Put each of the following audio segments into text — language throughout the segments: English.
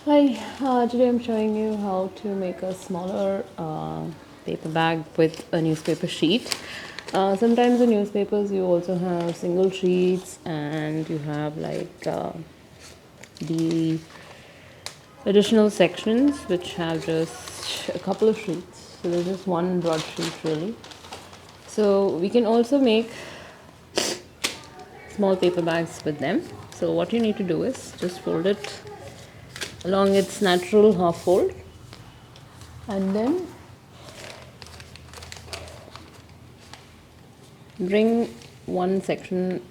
Hi, today I'm showing you how to make a smaller paper bag with a newspaper sheet. Sometimes in newspapers you also have single sheets and you have the additional sections which have just a couple of sheets. So there's just one broad sheet really. So we can also make small paper bags with them. So what you need to do is just fold it along its natural half fold and then bring one section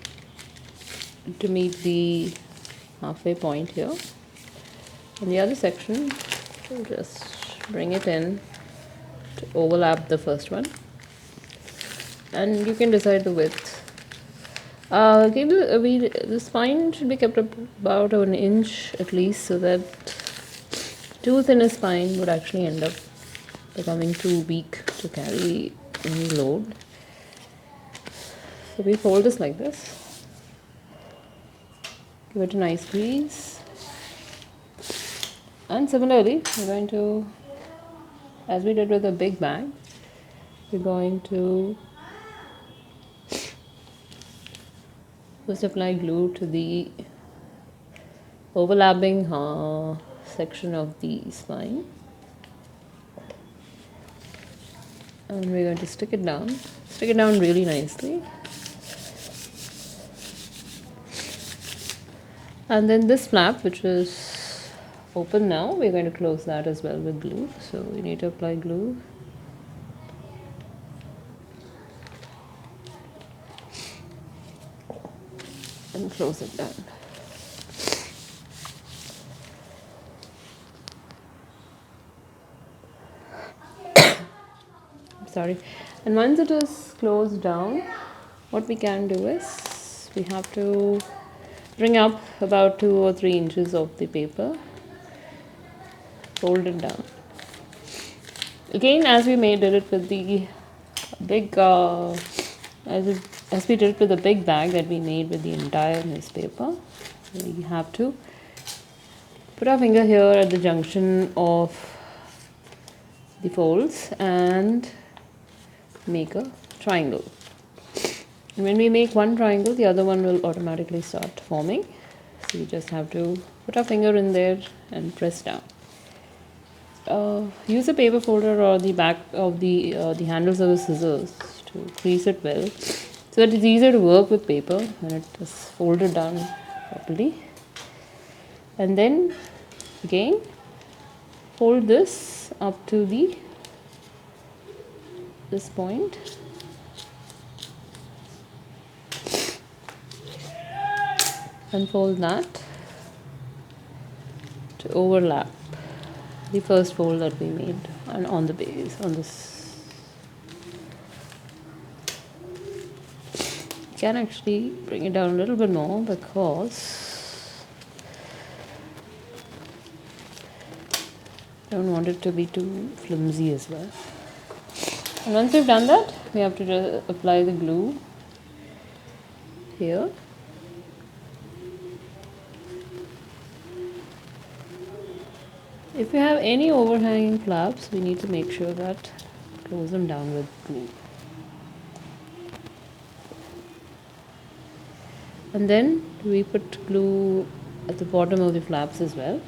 to meet the halfway point here, and the other section just bring it in to overlap the first one, and you can decide the width. The spine should be kept up about an inch at least, so that too thin a spine would actually end up becoming too weak to carry any load. So we fold this like this, give it a nice squeeze, and similarly we're going to, as we did with the big bag, we're going to first apply glue to the overlapping section of the spine, and we're going to stick it down really nicely. And then this flap, which is open now, we're going to close that as well with glue. So we need to apply glue. And close it down. Sorry. And once it is closed down, what we can do is we have to bring up about 2 or 3 inches of the paper, fold it down. Again, as we did it with the big, as we did it with the big bag that we made with the entire newspaper, we have to put our finger here at the junction of the folds and make a triangle. And when we make one triangle, the other one will automatically start forming. So you just have to put our finger in there and press down. Use a paper folder or the back of the handles of the scissors to crease it well, so that it's easier to work with paper when it is folded down properly. And then again fold this up to this point, and fold that to overlap the first fold that we made and on the base on this. You can actually bring it down a little bit more because I don't want it to be too flimsy as well. And once we've done that, we have to just apply the glue here. If you have any overhanging flaps, we need to make sure that close them down with glue. And then we put glue at the bottom of the flaps as well.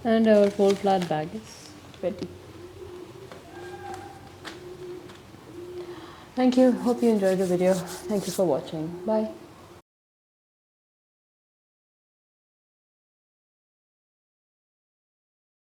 And our fold flat bag is ready. Thank you. Hope you enjoyed the video. Thank you for watching. Bye.